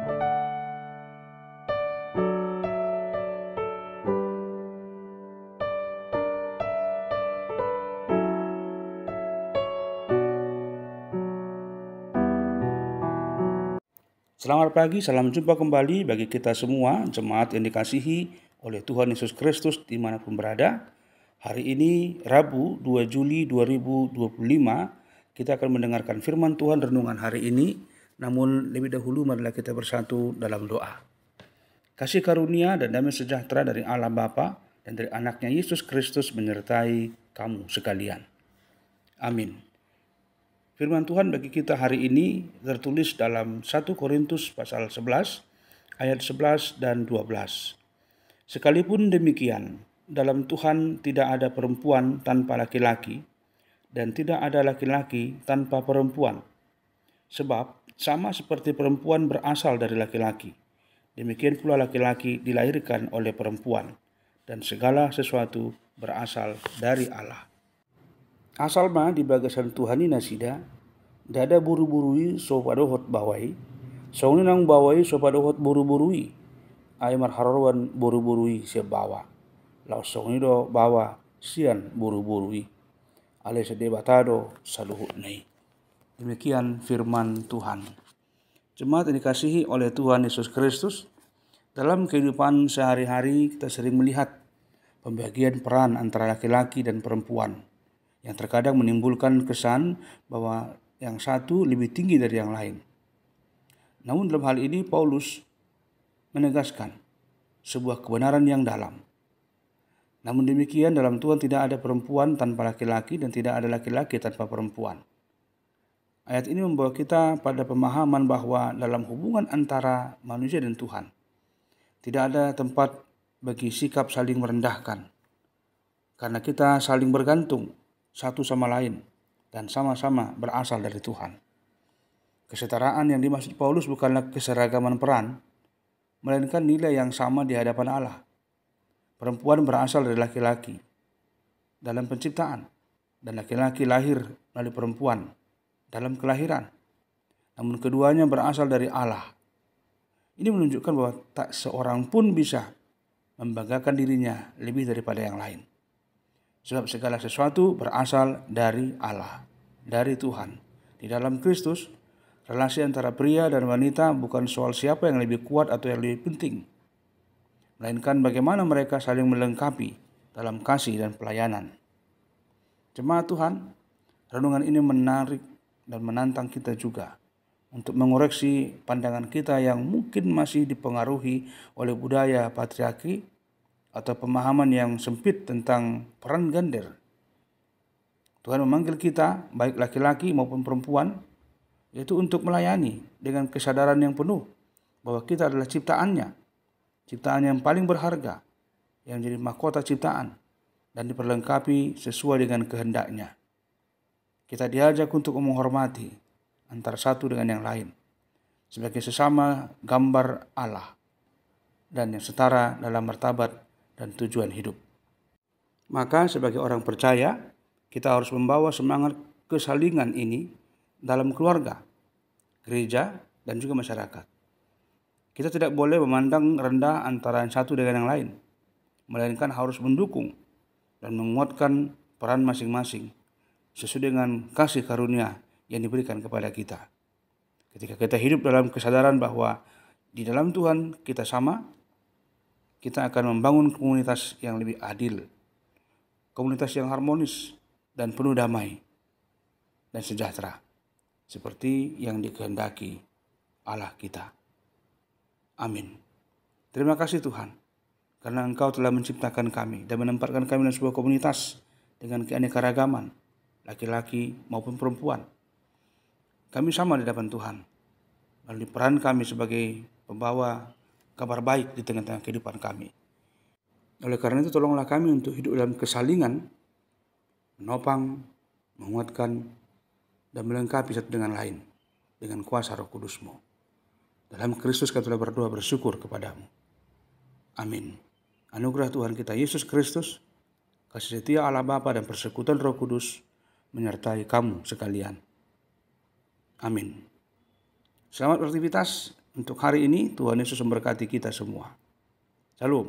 Selamat pagi, salam jumpa kembali bagi kita semua, jemaat yang dikasihi oleh Tuhan Yesus Kristus dimanapun berada. Hari ini, Rabu 2 Juli 2025, kita akan mendengarkan firman Tuhan renungan hari ini. Namun lebih dahulu marilah kita bersatu dalam doa. Kasih karunia dan damai sejahtera dari Allah Bapa dan dari anaknya Yesus Kristus menyertai kamu sekalian. Amin. Firman Tuhan bagi kita hari ini tertulis dalam 1 Korintus pasal 11 ayat 11 dan 12. Sekalipun demikian, dalam Tuhan tidak ada perempuan tanpa laki-laki dan tidak ada laki-laki tanpa perempuan. Sebab sama seperti perempuan berasal dari laki-laki, demikian pula laki-laki dilahirkan oleh perempuan, dan segala sesuatu berasal dari Allah. Asal mah di bagasan Tuhan ini nasida, dada buru-burui so padohot bawai, song nang bawai so padohot buru-burui, ay marharawan buru-burui si bawa, lau song do bawa sian buru-burui, ale sede batado saluhut nei. Demikian firman Tuhan. Jemaat yang dikasihi oleh Tuhan Yesus Kristus, dalam kehidupan sehari-hari kita sering melihat pembagian peran antara laki-laki dan perempuan, yang terkadang menimbulkan kesan bahwa yang satu lebih tinggi dari yang lain. Namun dalam hal ini Paulus menegaskan sebuah kebenaran yang dalam. Namun demikian dalam Tuhan tidak ada perempuan tanpa laki-laki dan tidak ada laki-laki tanpa perempuan. Ayat ini membawa kita pada pemahaman bahwa dalam hubungan antara manusia dan Tuhan tidak ada tempat bagi sikap saling merendahkan, karena kita saling bergantung satu sama lain dan sama-sama berasal dari Tuhan. Kesetaraan yang dimaksud Paulus bukanlah keseragaman peran, melainkan nilai yang sama di hadapan Allah. Perempuan berasal dari laki-laki dalam penciptaan, dan laki-laki lahir melalui perempuan dalam kelahiran. Namun keduanya berasal dari Allah. Ini menunjukkan bahwa tak seorang pun bisa membanggakan dirinya lebih daripada yang lain. Sebab segala sesuatu berasal dari Allah, dari Tuhan. Di dalam Kristus, relasi antara pria dan wanita bukan soal siapa yang lebih kuat atau yang lebih penting, melainkan bagaimana mereka saling melengkapi dalam kasih dan pelayanan. Jemaat Tuhan, renungan ini menarik dan menantang kita juga untuk mengoreksi pandangan kita yang mungkin masih dipengaruhi oleh budaya patriarki atau pemahaman yang sempit tentang peran gender. Tuhan memanggil kita, baik laki-laki maupun perempuan, yaitu untuk melayani dengan kesadaran yang penuh bahwa kita adalah ciptaan yang paling berharga, yang jadi mahkota ciptaan dan diperlengkapi sesuai dengan kehendaknya. Kita diajak untuk menghormati antara satu dengan yang lain sebagai sesama gambar Allah dan yang setara dalam martabat dan tujuan hidup. Maka sebagai orang percaya, kita harus membawa semangat kesalingan ini dalam keluarga, gereja, dan juga masyarakat. Kita tidak boleh memandang rendah antara yang satu dengan yang lain, melainkan harus mendukung dan menguatkan peran masing-masing sesuai dengan kasih karunia yang diberikan kepada kita. Ketika kita hidup dalam kesadaran bahwa di dalam Tuhan kita sama, kita akan membangun komunitas yang lebih adil, komunitas yang harmonis dan penuh damai dan sejahtera, seperti yang dikehendaki Allah kita. Amin. Terima kasih Tuhan, karena Engkau telah menciptakan kami dan menempatkan kami dalam sebuah komunitas dengan keanekaragaman, laki-laki maupun perempuan. Kami sama di hadapan Tuhan, melalui peran kami sebagai pembawa kabar baik di tengah-tengah kehidupan kami. Oleh karena itu tolonglah kami untuk hidup dalam kesalingan, menopang, menguatkan, dan melengkapi satu dengan lain dengan kuasa Roh Kudus-Mu. Dalam Kristus kami telah berdoa bersyukur kepadamu. Amin. Anugerah Tuhan kita Yesus Kristus, kasih setia Allah Bapa dan persekutuan Roh Kudus menyertai kamu sekalian. Amin. Selamat beraktivitas untuk hari ini. Tuhan Yesus memberkati kita semua. Shalom.